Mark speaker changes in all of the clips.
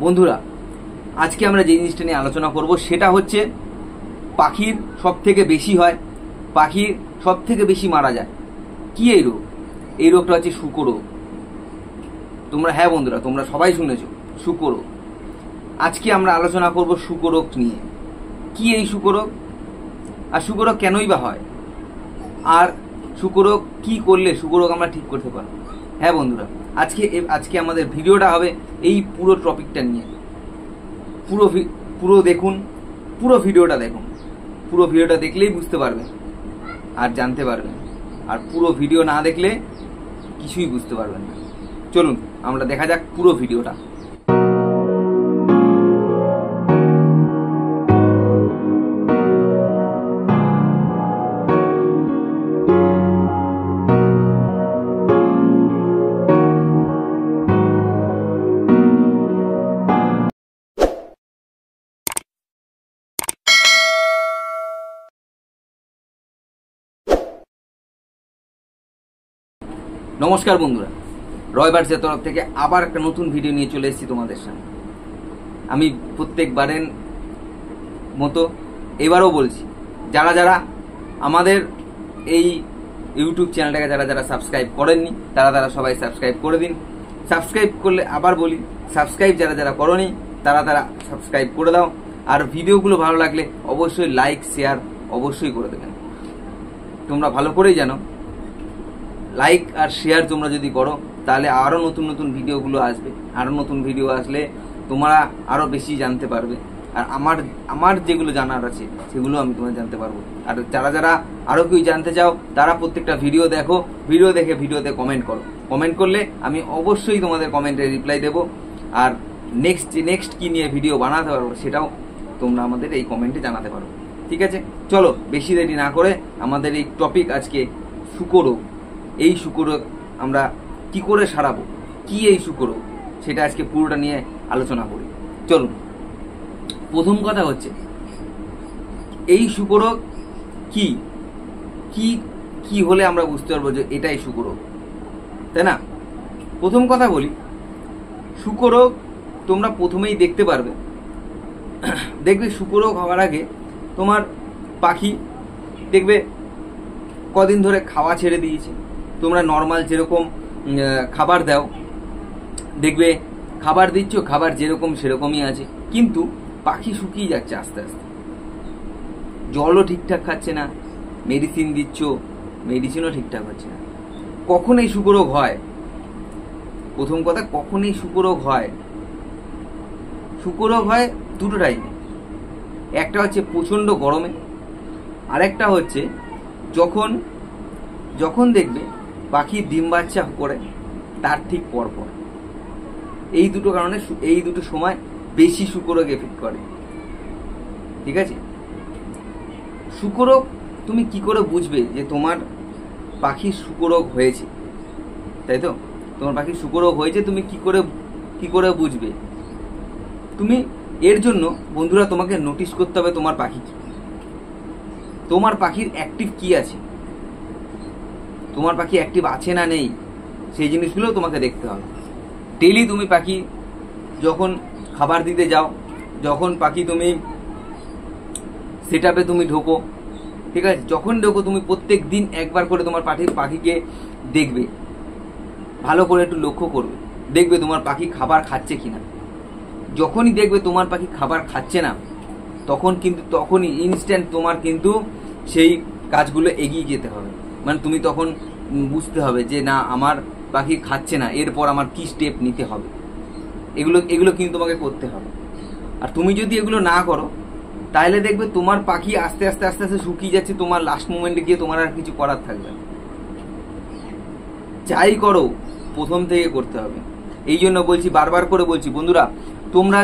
Speaker 1: বন্ধুরা, আজকে আমরা যে জিনিসটা নিয়ে আলোচনা করব সেটা হচ্ছে পাখির সব থেকে বেশি হয়, পাখির সব থেকে বেশি মারা যায়। কি এই রোগ? এই রোগটা হচ্ছে শুকরোগ। হ্যাঁ বন্ধুরা, তোমরা সবাই শুনেছো শুকরোগ। আজকে আমরা আলোচনা করব শুকরোগ নিয়ে। কি এই শুকরোগ, আর শুকরোগ কেনই বা হয়, আর শুকরোগ কি করলে শুকরোগ আমরা ঠিক করতে পারবো। হ্যাঁ বন্ধুরা, আজকে আমাদের ভিডিওটা হবে এই পুরো টপিকটা নিয়ে। পুরো দেখুন, পুরো ভিডিওটা দেখুন। পুরো ভিডিওটা দেখলেই বুঝতে পারবেন আর জানতে পারবেন, আর পুরো ভিডিও না দেখলে কিছুই বুঝতে পারবেন না। চলুন আমরা দেখা যাক পুরো ভিডিওটা। নমস্কার বন্ধুরা, রয়বার্ডসের তরফ থেকে আবার একটা নতুন ভিডিও নিয়ে চলে এসেছি তোমাদের সামনে। আমি প্রত্যেকবারের মতো এবারও বলছি, যারা যারা আমাদের এই ইউটিউব চ্যানেলটাকে যারা সাবস্ক্রাইব করেননি তারা সবাই সাবস্ক্রাইব করে দিন। সাবস্ক্রাইব করলে আবার বলি, সাবস্ক্রাইব যারা করনি তারা সাবস্ক্রাইব করে দাও। আর ভিডিওগুলো ভালো লাগলে অবশ্যই লাইক শেয়ার অবশ্যই করে দেবেন। তোমরা ভালো করেই জানো, লাইক আর শেয়ার তোমরা যদি করো তাহলে আরও নতুন নতুন ভিডিওগুলো আসবে। আরও নতুন ভিডিও আসলে তোমরা আরও বেশি জানতে পারবে, আর আমার যেগুলো জানার আছে সেগুলো আমি তোমার জানতে পারবো। আর যারা আরও কেউ জানতে চাও তারা প্রত্যেকটা ভিডিও দেখো, ভিডিও দেখে ভিডিওতে কমেন্ট করো। কমেন্ট করলে আমি অবশ্যই তোমাদের কমেন্টে রিপ্লাই দেবো। আর নেক্সট কি নিয়ে ভিডিও বানাতে পারবো সেটাও তোমরা আমাদের এই কমেন্টে জানাতে পারো। ঠিক আছে, চলো বেশি দেরি না করে আমাদের এই টপিক আজকে শুকরোগ। এই শুকরোগ আমরা কি করে সারাবো, কি এই শুকরোগ, সেটা আজকে পুরোটা নিয়ে আলোচনা করি। চলুন, প্রথম কথা হচ্ছে এই শুকরোগ কি কি কি হলে আমরা বুঝতে পারবো যে এটাই শুকরোগ, তাই না? প্রথম কথা বলি, শুকরোগ তোমরা প্রথমেই দেখতে পারবে। দেখবে শুকরোগ হওয়ার আগে তোমার পাখি দেখবে কদিন ধরে খাওয়া ছেড়ে দিয়েছে। তোমরা নর্মাল যেরকম খাবার দাও, দেখবে খাবার দিচ্ছ, খাবার যেরকম সেরকমই আছে, কিন্তু পাখি শুকিয়ে যাচ্ছে আস্তে আস্তে। জলও ঠিকঠাক খাচ্ছে না, মেডিসিন দিচ্ছ, মেডিসিনও ঠিকঠাক হচ্ছে না। কখন এই শুকরোগ হয়? প্রথম কথা, কখন এই শুকরোগ হয়? শুকরোগ হয় দুটো টাইমে। একটা হচ্ছে প্রচণ্ড গরমে, আর একটা হচ্ছে যখন দেখবে পাখি ডিম বাচ্চা করে তার ঠিক পরপর। এই দুটো কারণে এই দুটো সময় বেশি শুকরোগ এফেক্ট করে। ঠিক আছে, শুকরোগ তুমি কি করে বুঝবে যে তোমার পাখির শুকরোগ হয়েছে? তাই তো, তোমার পাখির শুকরোগ হয়েছে তুমি কি করে বুঝবে? তুমি এর জন্য বন্ধুরা তোমাকে নোটিস করতে হবে তোমার পাখি কি, তোমার পাখির অ্যাক্টিভ কি আছে, তোমার পাখি অ্যাক্টিভ আছে না নেই, সেই জিনিসগুলো তোমাকে দেখতে হবে। ডেইলি তুমি পাখি যখন খাবার দিতে যাও, যখন পাখি তুমি সেটআপে তুমি ঢোকো, ঠিক আছে, যখন ঢোকো তুমি প্রত্যেক দিন একবার করে তোমার পাখিকে দেখবে, ভালো করে একটু লক্ষ্য করবে, দেখবে তোমার পাখি খাবার খাচ্ছে কিনা। যখনই দেখবে তোমার পাখি খাবার খাচ্ছে না, তখনই ইনস্ট্যান্ট তোমার কিন্তু সেই কাজগুলো এগিয়ে যেতে হবে। মানে তুমি তখন বুঝতে হবে যে না, আমার পাখি খাচ্ছে না, এরপর আমার কি স্টেপ নিতে হবে। এগুলো কিন্তু তোমাকে করতে হবে। আর তুমি যদি এগুলো না করো তাহলে দেখবে তোমার পাখি আস্তে আস্তে শুকিয়ে যাচ্ছে, তোমার লাস্ট মোমেন্টে গিয়ে তোমার আর কিছু করার থাকবে না। যাই করো প্রথম থেকে করতে হবে। এই জন্য বলছি, বারবার করে বলছি বন্ধুরা, তোমরা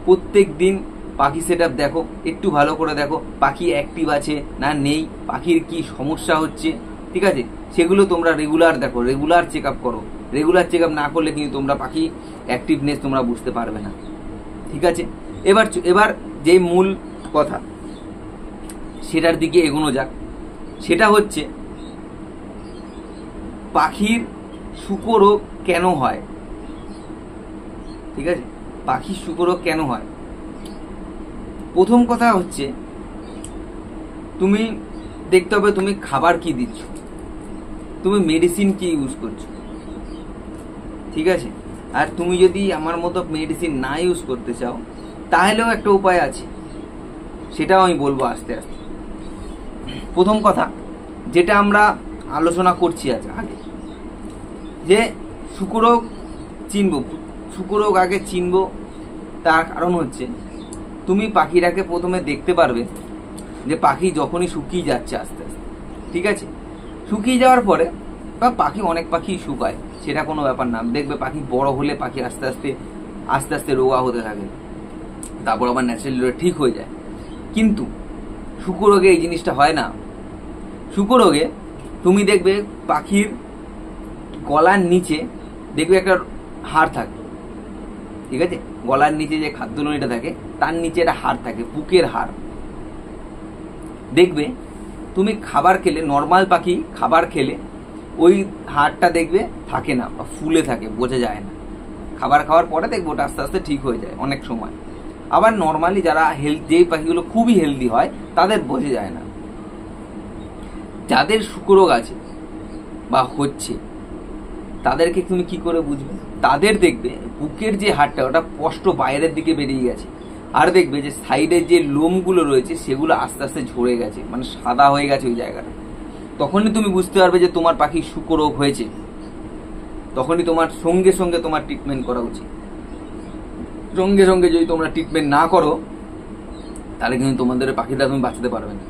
Speaker 1: প্রত্যেক দিন পাখি সেটআপ দেখো, একটু ভালো করে দেখো পাখি অ্যাক্টিভ আছে না নেই, পাখির কি সমস্যা হচ্ছে। ঠিক আছে, সেগুলো তোমরা রেগুলার দেখো, রেগুলার চেক আপ করো। রেগুলার চেক আপ না করলে কিন্তু তোমরা পাখি অ্যাক্টিভনেস তোমরা বুঝতে পারবে না। ঠিক আছে, এবার যে মূল কথা সেটার দিকে এগোনো যাক। সেটা হচ্ছে পাখির শুকরোগ কেন হয়। ঠিক আছে, পাখির শুকরোগ কেন হয়? প্রথম কথা হচ্ছে তুমি দেখতে হবে তুমি খাবার কি দিচ্ছ, তুমি মেডিসিন কি ইউজ করছো, ঠিক আছে? আর তুমি যদি আমার মতো মেডিসিন না ইউজ করতে চাও তাহলেও একটা উপায় আছে, সেটাও আমি বলবো আস্তে আস্তে। প্রথম কথা যেটা আমরা আলোচনা করছি আগে, যে শুকরোগ চিনব, শুকরোগ আগে চিনব। তার কারণ হচ্ছে তুমি পাখিটাকে প্রথমে দেখতে পারবে যে পাখি যখনই শুকিয়ে যাচ্ছে আস্তে আস্তে, ঠিক আছে? শুকিয়ে যাওয়ার পরে বা পাখি, অনেক পাখি শুকায়, সেটা কোনো ব্যাপার না। দেখবে পাখি বড় হলে পাখি আস্তে আস্তে রোগা হতে থাকে, তারপর আবার ন্যাচারালি ঠিক হয়ে যায়। কিন্তু শুকরোগে এই জিনিসটা হয় না। শুকরোগে তুমি দেখবে পাখির গলার নিচে দেখবে একটা হাড় থাকে, ঠিক আছে? গলার নিচে যে খাদ্যনলীটা থাকে তার নিচে একটা হাড় থাকে, বুকের হাড়। দেখবে তুমি খাবার খেলে, নর্মাল পাখি খাবার খেলে ওই হাড়টা দেখবে থাকে না বা ফুলে থাকে, বোঝা যায় না। খাবার খাওয়ার পরে দেখবে ওটা আস্তে আস্তে ঠিক হয়ে যায় অনেক সময়। আবার নর্মালি যারা যেই পাখিগুলো খুবই হেলদি হয় তাদের বোঝা যায় না। যাদের শুকরোগ আছে বা হচ্ছে তাদেরকে তুমি কি করে বুঝবে? তাদের দেখবে বুকের যে হাড়টা ওটা স্পষ্ট বাইরের দিকে বেরিয়ে গেছে, আর দেখবে যে সাইডের যে লোমগুলো রয়েছে সেগুলো আস্তে আস্তে ঝরে গেছে, মানে সাদা হয়ে গেছে ওই জায়গাটা। তখনই তুমি বুঝতে পারবে যে তোমার পাখি শুকরোগ হয়েছে। তখনই তোমার সঙ্গে সঙ্গে তোমার ট্রিটমেন্ট করা উচিত। সঙ্গে সঙ্গে যদি তোমরা ট্রিটমেন্ট না করো তাহলে কিন্তু তোমাদের পাখিটা তুমি বাঁচাতে পারবে না,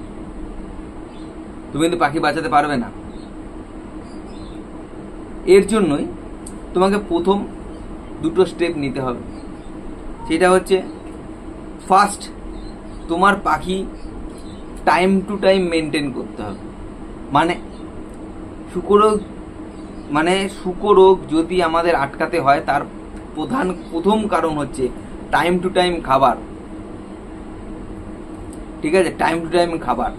Speaker 1: তুমি কিন্তু পাখি বাঁচাতে পারবে না। এর জন্যই তোমাকে প্রথম দুটো স্টেপ নিতে হবে। সেটা হচ্ছে ফার্স্ট, তোমার পাখি টাইম টু টাইম মেনটেন করতে হবে। মানে শুকরোগ যদি আমাদের আটকাতে হয় তার প্রথম কারণ হচ্ছে টাইম টু টাইম খাবার, ঠিক আছে? টাইম টু টাইম খাবার,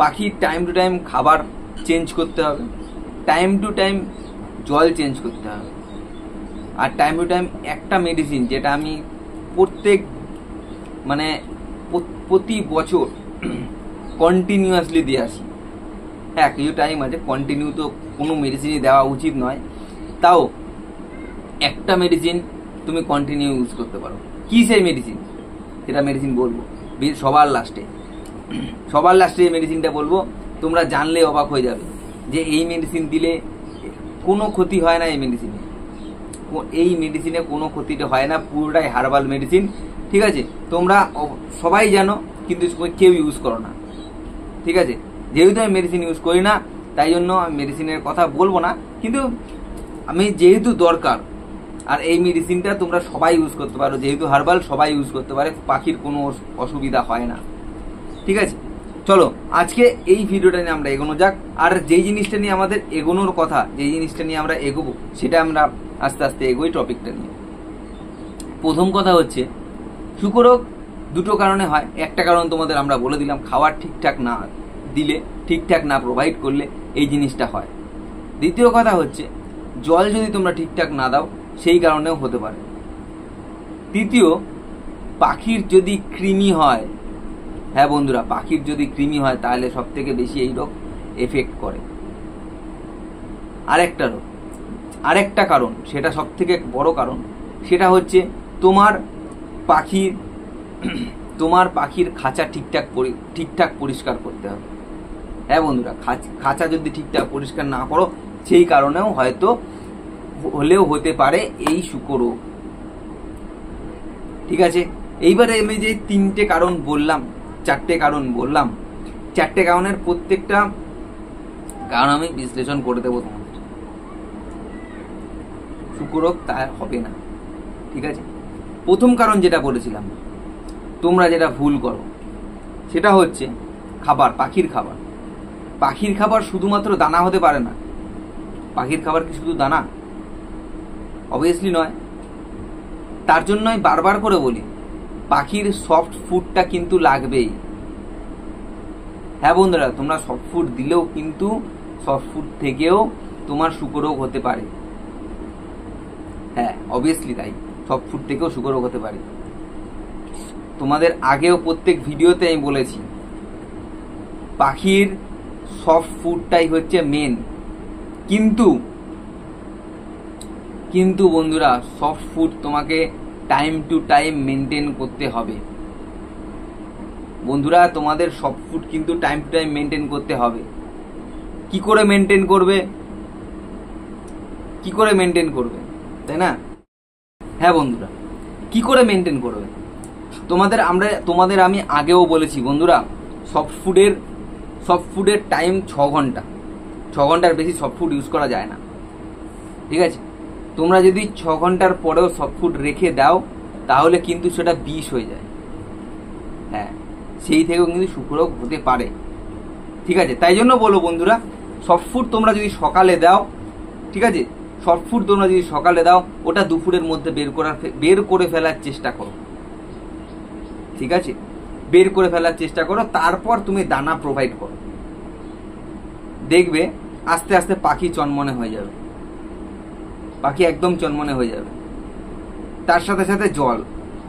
Speaker 1: পাখির টাইম টু টাইম খাবার চেঞ্জ করতে হবে, টাইম টু টাইম জল চেঞ্জ করতে হবে, আর টাইম টু টাইম একটা মেডিসিন যেটা আমি প্রতি বছর কন্টিনিউয়াসলি দিয়ে আসি। হ্যাঁ, কিছু টাইম আছে, কন্টিনিউ তো কোনো মেডিসিনই দেওয়া উচিত নয়, তাও একটা মেডিসিন তুমি কন্টিনিউ ইউজ করতে পারো। কি সেই মেডিসিন, সেটা মেডিসিন বলবো সবার লাস্টে এই মেডিসিনটা বলবো। তোমরা জানলে অবাক হয়ে যাবে যে এই মেডিসিন দিলে কোনো ক্ষতি হয় না। এই মেডিসিনে কোনো ক্ষতিটা হয় না, পুরোটাই হার্বাল মেডিসিন, ঠিক আছে? তোমরা সবাই জানো, কিন্তু কেউ ইউজ করো না, ঠিক আছে? যেহেতু আমি মেডিসিন ইউজ করি না তাই জন্য আমি মেডিসিনের কথা বলবো না, কিন্তু আমি যেহেতু দরকার, আর এই মেডিসিনটা তোমরা সবাই ইউজ করতে পারো, যেহেতু হার্বাল সবাই ইউজ করতে পারে, পাখির কোনো অসুবিধা হয় না, ঠিক আছে? চলো আজকে এই ভিডিওটা নিয়ে আমরা এগোনো যাক। আর যেই জিনিসটা নিয়ে আমাদের এগোনোর কথা, যেই জিনিসটা নিয়ে আমরা এগোবো, সেটা আমরা আস্তে আস্তে এগোই টপিকটা নিয়ে। প্রথম কথা হচ্ছে শুকরোগ দুটো কারণে হয়। একটা কারণ তোমাদের আমরা বলে দিলাম, খাবার ঠিকঠাক না দিলে, ঠিকঠাক না প্রোভাইড করলে এই জিনিসটা হয়। দ্বিতীয় কথা হচ্ছে জল যদি তোমরা ঠিকঠাক না দাও, সেই কারণেও হতে পারে। তৃতীয়, পাখির যদি কৃমি হয়, হ্যাঁ বন্ধুরা, পাখির যদি কৃমি হয় তাহলে সব থেকে বেশি এই রোগ এফেক্ট করে। আরেকটা কারণ, সেটা সব থেকে বড় কারণ, সেটা হচ্ছে তোমার পাখির খাঁচা ঠিকঠাক পরিষ্কার করতে হবে। হ্যাঁ বন্ধুরা, খাঁচা যদি ঠিকঠাক পরিষ্কার না করো, সেই কারণেও হলেও হতে পারে এই শুকরোগ, ঠিক আছে? এইবারে আমি যে চারটে কারণ বললাম, চারটে কারণের প্রত্যেকটা কারণ আমি বিশ্লেষণ করে দেবো তোমাদের। শুকরোগ তা হবে না, ঠিক আছে? প্রথম কারণ যেটা বলেছিলাম, তোমরা যেটা ভুল করো সেটা হচ্ছে খাবার, পাখির খাবার। পাখির খাবার শুধুমাত্র দানা হতে পারে না। পাখির খাবার কি শুধু দানা? অবভিয়াসলি নয়। তার জন্যই বারবার করে বলি, পাখির সফট ফুডটা কিন্তু লাগবেই। হ্যাঁ বন্ধুরা, তোমরা সফট ফুড দিলেও কিন্তু সফট ফুড থেকেও তোমার শুকরোগ হতে পারে। হ্যাঁ, অবভিয়াসলি তাই। সফট ফুড থেকেও শুকরোগ হতে পারে। তোমাদের আগেও প্রত্যেক ভিডিওতে আমি বলেছি পাখির সফট ফুডটাই হচ্ছে মেন, কিন্তু বন্ধুরা সফট ফুড তোমাকে টাইম টু টাইম মেনটেন করতে হবে। বন্ধুরা তোমাদের সফট ফুড কিন্তু টাইম টু টাইম মেনটেন করতে হবে। কি করে মেনটেন করবে, তাই না? হ্যাঁ বন্ধুরা, কি করে মেনটেন করবে? তোমাদের আমি আগেও বলেছি বন্ধুরা, সফট ফুডের টাইম 6 ঘন্টা, 6 ঘন্টার বেশি সফট ফুড ইউজ করা যায় না। ঠিক আছে, তোমরা যদি 6 ঘন্টার পরেও সফট ফুড রেখে দাও তাহলে কিন্তু সেটা বিষ হয়ে যায়। হ্যাঁ, সেই থেকেও কিন্তু শুকরোগ হতে পারে। ঠিক আছে, তাই জন্য বলো বন্ধুরা, সফট ফুড তোমরা যদি সকালে দাও, ঠিক আছে, সফট ফুড তোমরা যদি সকালে দাও, ওটা দুপুরের মধ্যে বের করে ফেলার চেষ্টা করো। ঠিক আছে, বের করে ফেলার চেষ্টা করো, তারপর তুমি দানা প্রোভাইড করো। দেখবে আস্তে আস্তে পাখি চনমনে হয়ে যাবে, পাখি একদম চনমনে হয়ে যাবে। তার সাথে সাথে জল,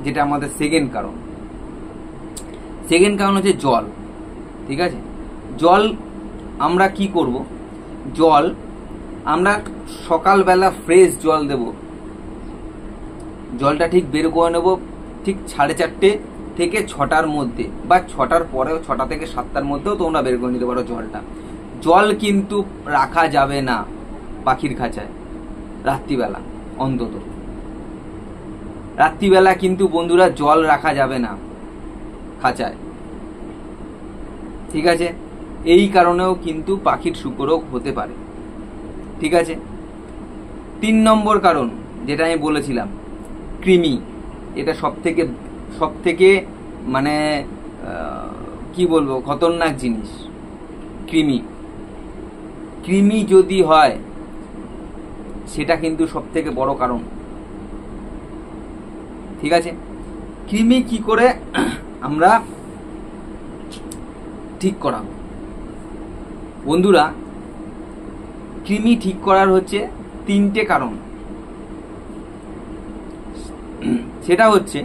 Speaker 1: যেটা আমাদের সেকেন্ড কারণ হচ্ছে জল। ঠিক আছে, জল আমরা কি করব, জল আমরা সকালবেলা ফ্রেশ জল দেব। জলটা ঠিক বের করে নেব ঠিক 4:30 থেকে 6টার মধ্যে, বা 6টার পরেও, 6টা থেকে 7টার মধ্যেও তোমরা বের করে নিতে পারো জলটা। জল কিন্তু রাখা যাবে না পাখির খাঁচায় রাত্রিবেলা, অন্তত রাত্রিবেলা কিন্তু বন্ধুরা জল রাখা যাবে না খাঁচায়। ঠিক আছে, এই কারণেও কিন্তু পাখির শুকরোগ হতে পারে। ঠিক আছে, 3 নম্বর কারণ যেটা আমি বলেছিলাম, কৃমি। এটা সব থেকে মানে কি বলবো, খতরনাক জিনিস কৃমি যদি হয় সেটা কিন্তু সব থেকে বড় কারণ। ঠিক আছে, কৃমি কি করে আমরা ঠিক করাবো বন্ধুরা? কৃমি ঠিক করার হচ্ছে 3টে কারণ। সেটা হচ্ছে,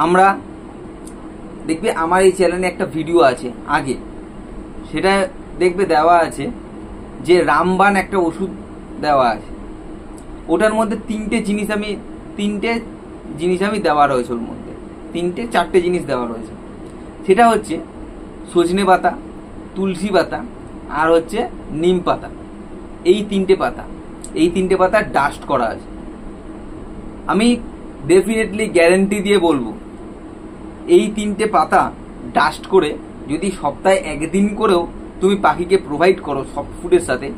Speaker 1: আমরা দেখবে আমার এই চ্যানেলে একটা ভিডিও আছে আগে, সেটা দেখবে দেওয়া আছে যে রামবান একটা ওষুধ দেওয়া আছে। ওটার মধ্যে 3টে জিনিস আমি দেওয়া রয়েছে, ওর মধ্যে 4টে জিনিস দেওয়া রয়েছে। সেটা হচ্ছে সজনে পাতা, তুলসী পাতা, আর হচ্ছে নিম পাতা। এই 3টে পাতা ডাস্ট করা আছে। আমি ডেফিনেটলি গ্যারেন্টি দিয়ে বলবো, এই 3টে পাতা ডাস্ট করে যদি সপ্তাহে 1 দিন করেও তুমি পাখিকে প্রোভাইড করো সফট ফুডের সাথে,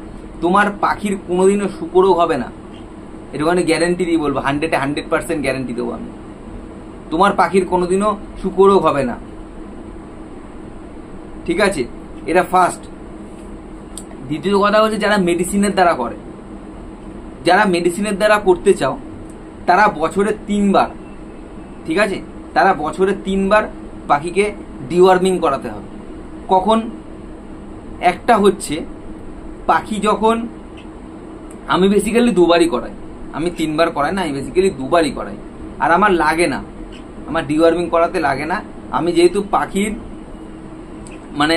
Speaker 1: তোমার পাখির কোনোদিনও শুকরোগ হবে না। এটুখানি গ্যারেন্টি দিয়ে বলবো, 100% গ্যারেন্টি দেবো আমি। তোমার পাখির কোনোদিনও শুকরোগ হবে না। ঠিক আছে, এটা ফার্স্ট। দ্বিতীয় কথা হচ্ছে, যারা মেডিসিনের দ্বারা করতে চাও, তারা বছরে 3 বার, ঠিক আছে, তারা বছরে 3 বার পাখিকে ডিওয়ার্মিং করাতে হবে। কখন? একটা হচ্ছে পাখি যখন, আমি বেসিক্যালি 2 বারই করাই, আমি 3 বার করাই না, আমি বেসিক্যালি 2 বারই করাই। আর আমার লাগে না, আমার ডিওয়ার্মিং করাতে লাগে না। আমি যেহেতু পাখির মানে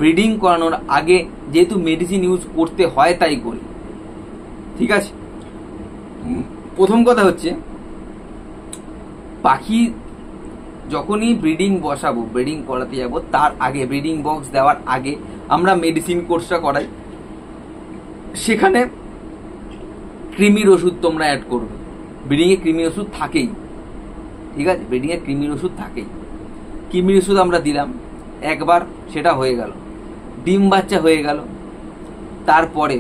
Speaker 1: ব্রিডিং করানোর আগে যেহেতু মেডিসিন ইউজ করতে হয় তাই করি। ঠিক আছে, প্রথম কথা হচ্ছে, পাখি যখনই ব্রিডিং বসাবো, ব্রিডিং করাতে যাবো, তার আগে ব্রিডিং বক্স দেওয়ার আগে আমরা মেডিসিন কোর্সটা করাই। সেখানে কৃমির ওষুধ তোমরা অ্যাড করবে। ব্রিডিংয়ে কৃমির ওষুধ থাকেই, ঠিক আছে, ব্রিডিংয়ে কৃমির ওষুধ থাকেই। কৃমির ওষুধ আমরা দিলাম একবার, সেটা হয়ে গেল, ডিম বাচ্চা হয়ে গেল। তারপরে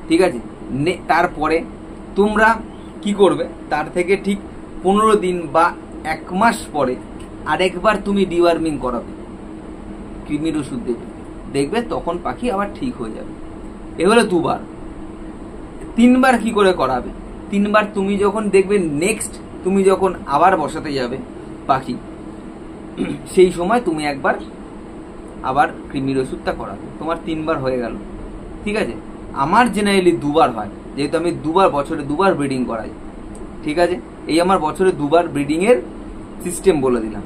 Speaker 1: ঠিক আছে, তারপরে তোমরা কি করবে, তার থেকে ঠিক 15 দিন বা 1 মাস পরে আরেকবার তুমি ডিওয়ার্মিং করাবে, কৃমির ওষুধ দেবে, দেখবে তখন পাখি আবার ঠিক হয়ে যাবে। এ হলো 2 বার। 3 বার কি করে করাবে? 3 বার তুমি যখন দেখবে নেক্সট তুমি যখন আবার বসাতে যাবে পাখি, সেই সময় তুমি একবার আবার কৃমির ওষুধটা করাবে, তোমার 3 বার হয়ে গেল। ঠিক আছে, আমার জেনারেলি 2 বার হয়, যেহেতু আমি বছরে দুবার ব্রিডিং করাই, ঠিক আছে, এই আমার বছরে দুবার ব্রিডিংয়ের সিস্টেম বলে দিলাম।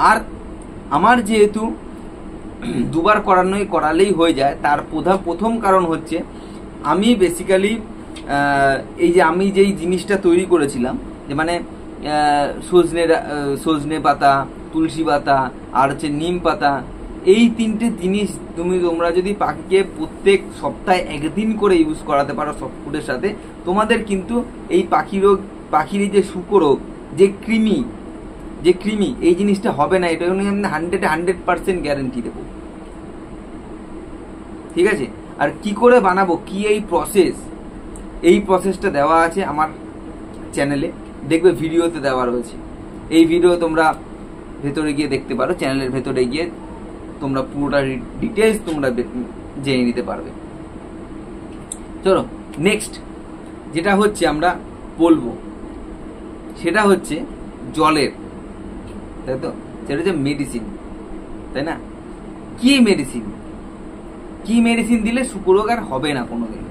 Speaker 1: আর আমার যেহেতু দুবার করালেই হয়ে যায়, তার প্রথম কারণ হচ্ছে আমি বেসিক্যালি এই যে আমি যেই জিনিসটা তৈরি করেছিলাম, যে মানে সজনে পাতা, তুলসী পাতা আর হচ্ছে নিম পাতা, এই 3টে জিনিস তোমরা যদি পাখিকে প্রত্যেক সপ্তাহে একদিন করে ইউজ করাতে পারো সব ফুডের সাথে, তোমাদের কিন্তু এই পাখির যে শুকরোগ, যে কৃমি এই জিনিসটা হবে না। এটা আমি 100% গ্যারেন্টি দেবো, ঠিক আছে। আর কি করে বানাবো, কি এই প্রসেসটা দেওয়া আছে আমার চ্যানেলে, দেখবে ভিডিওতে দেওয়া রয়েছে। এই ভিডিও তোমরা ভেতরে গিয়ে দেখতে পারো, চ্যানেলের ভেতরে গিয়ে তোমরা পুরোটা ডিটেলস তোমরা জেনে নিতে পারবে। চলো নেক্সট যেটা হচ্ছে আমরা বলবো, সেটা হচ্ছে জলের, তাই তো, সেটা হচ্ছে মেডিসিন, তাই না। কি মেডিসিন দিলে শুকরোগ আর হবে না কোনোদিন,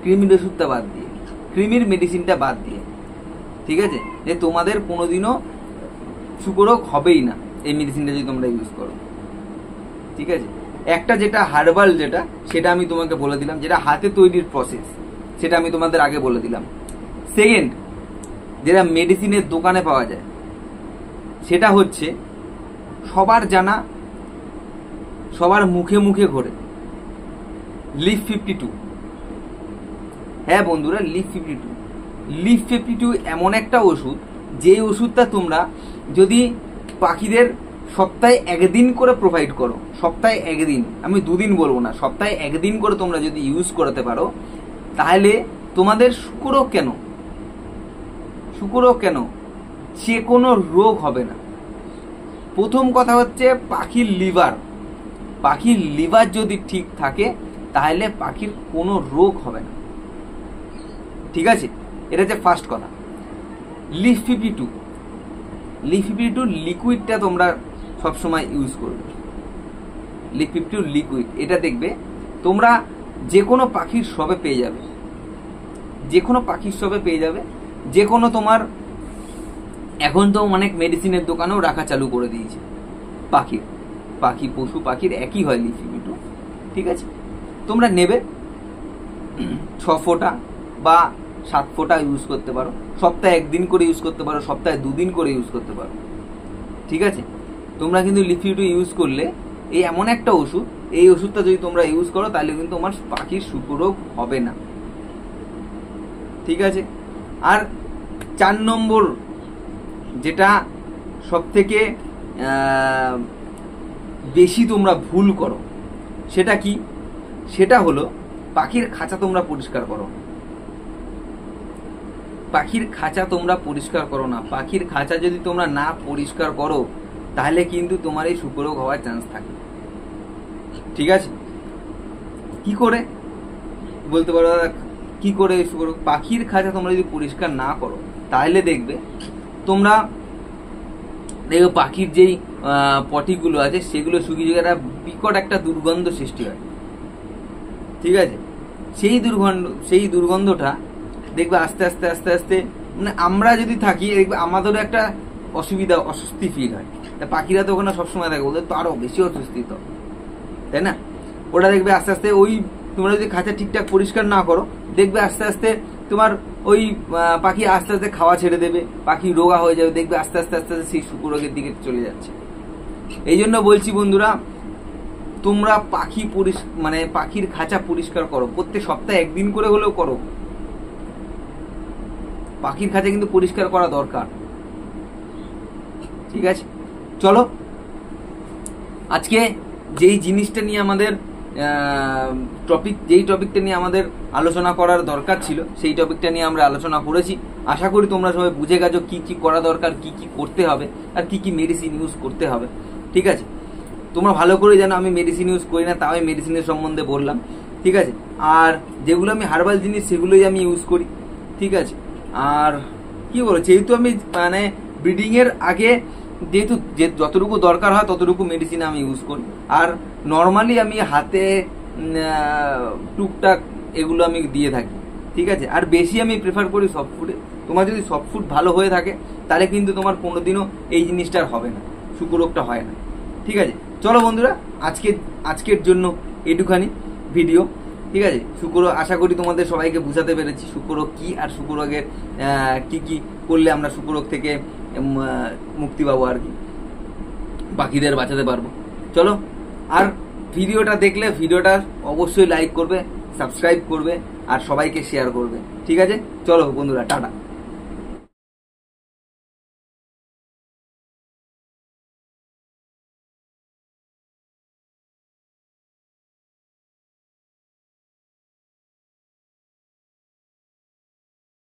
Speaker 1: কৃমির ওষুধটা বাদ দিয়ে, কৃমির মেডিসিনটা বাদ দিয়ে, ঠিক আছে, যে তোমাদের কোনোদিনও শুকরোগ হবেই না এই মেডিসিনটা যদি তোমরা ইউজ করো, ঠিক আছে। একটা যেটা হার্বাল, সেটা আমি তোমাকে বলে দিলাম, যেটা হাতে তৈরির প্রসেস, সেটা আমি তোমাদের আগে বলে দিলাম। সেকেন্ড, যেটা মেডিসিনের দোকানে পাওয়া যায়, সেটা হচ্ছে সবার জানা, সবার মুখে ঘোরে, লিফ 52। হ্যাঁ বন্ধুরা, লিফ 52 এমন একটা ওষুধ, যে ওষুধটা তোমরা যদি পাখিদের সপ্তাহে একদিন করে প্রোভাইড করো, সপ্তাহে একদিন, আমি 2 দিন বলবো না, সপ্তাহে একদিন করে তোমরা যদি ইউজ করাতে পারো, তাহলে তোমাদের শুকরোগ কেন যে কোনো রোগ হবে না। প্রথম কথা হচ্ছে পাখির লিভার যদি ঠিক থাকে, তাহলে পাখির কোনো রোগ হবে না, ঠিক আছে। এটা হচ্ছে ফার্স্ট কথা। লিফ 52 লিকুইডটা তোমরা সবসময় ইউজ করবে। লিফ 52 লিকুইড, এটা দেখবে তোমরা যে কোনো পাখির শপে পেয়ে যাবে, যে কোনো তোমার, এখন তো অনেক মেডিসিনের দোকানেও রাখা চালু করে দিয়েছে। পশু পাখির একই হয় লিফ 52, ঠিক আছে। তোমরা নেবে 6 ফোঁটা বা 7 ফোঁটা ইউজ করতে পারো, সপ্তাহে একদিন করে ইউজ করতে পারো, সপ্তাহে 2 দিন করে ইউজ করতে পারো, ঠিক আছে। তোমরা কিন্তু লিফ 52 ইউজ করলে, এই এমন একটা ওষুধ, এই ওষুধটা যদি তোমরা ইউজ করো, তাহলে কিন্তু তোমার পাখির শুকরোগ হবে না, ঠিক আছে। আর 4 নম্বর যেটা সব থেকে বেশি তোমরা ভুল করো, সেটা কি, সেটা হলো পাখির খাঁচা তোমরা পরিষ্কার করো। পাখির খাঁচা যদি তোমরা না পরিষ্কার করো, তাহলে কিন্তু তোমার এই শুকরোগ হওয়ার চান্স থাকে, ঠিক আছে। কি করে বলতে পারো দাদা, কি করে শুকরোগ? পাখির খাঁচা তোমরা যদি পরিষ্কার না করো, তাহলে দেখবে পাখির যেই পটিগুলো আছে, সেগুলো শুকিয়ে গিয়ে বিকট একটা দুর্গন্ধ সৃষ্টি হয়, ঠিক আছে। সেই দুর্গন্ধটা দেখবে আস্তে আস্তে মানে আমরা যদি থাকি, দেখবে আমাদেরও একটা অস্বস্তি ফিল হয়। পাখিরা তো ওখানে সবসময় থাকে, ওদের তো আরো বেশি অস্বস্তি, তো তাই না। ওটা দেখবে আস্তে আস্তে, ওই তোমরা যদি খাঁচা ঠিকঠাক পরিষ্কার না করো, দেখবে আস্তে আস্তে তোমার ওই পাখি আস্তে আস্তে খাওয়া ছেড়ে দেবে, পাখি রোগা হয়ে যাবে, দেখবে আস্তে আস্তে সেই শুকরোগের দিকে চলে যাচ্ছে। এই জন্য বলছি বন্ধুরা, তোমরা পাখির খাঁচা পরিষ্কার করো, প্রত্যেক সপ্তাহে একদিন করে হলেও করো। পাখির খাঁচা কিন্তু পরিষ্কার করা দরকার, ঠিক আছে। চলো আজকে যেই জিনিসটা নিয়ে আমাদের টপিকটা নিয়ে আমাদের আলোচনা করার দরকার ছিল, সেই টপিকটা নিয়ে আমরা আলোচনা করেছি। আশা করি তোমরা সবাই বুঝে গেছো কি কি করা দরকার, কি কি করতে হবে, আর কি কি মেডিসিন ইউজ করতে হবে, ঠিক আছে। তোমরা ভালো করে জানো আমি মেডিসিন ইউজ করি না, তাও আমি মেডিসিনের সম্বন্ধে বললাম, ঠিক আছে। আর যেগুলো আমি হার্বাল জিনিস, সেগুলোই আমি ইউজ করি, ঠিক আছে। আর কি বলো, যেহেতু আমি মানে ব্রিডিং এর আগে যেহেতু যতটুকু দরকার হয় ততটুকু মেডিসিন আমি ইউজ করি, আর নর্মালি আমি হাতে টুকটাক এগুলো আমি দিয়ে থাকি, ঠিক আছে। আর বেশি আমি প্রেফার করি সফট ফুডে। তোমার যদি সফট ফুড ভালো হয়ে থাকে তাহলে কিন্তু তোমার কোনোদিনও এই জিনিসটা আর হবে না, শুকরোগটা হয় না, ঠিক আছে। চলো বন্ধুরা, আজকের জন্য এটুখানি ভিডিও, ঠিক আছে। শুকরোগ আশা করি তোমাদের সবাইকে বুঝাতে পেরেছি শুকরোগ কি, আর শুকরোগের কি কি করলে আমরা শুকরোগ থেকে মুক্তি পাবো আর কি, বাকিদের বাঁচাতে পারবো। চলো, আর ভিডিওটা দেখলে ভিডিওটা অবশ্যই লাইক করবে, সাবস্ক্রাইব করবে আর সবাইকে শেয়ার করবে, ঠিক আছে। চলো বন্ধুরা, টাটা।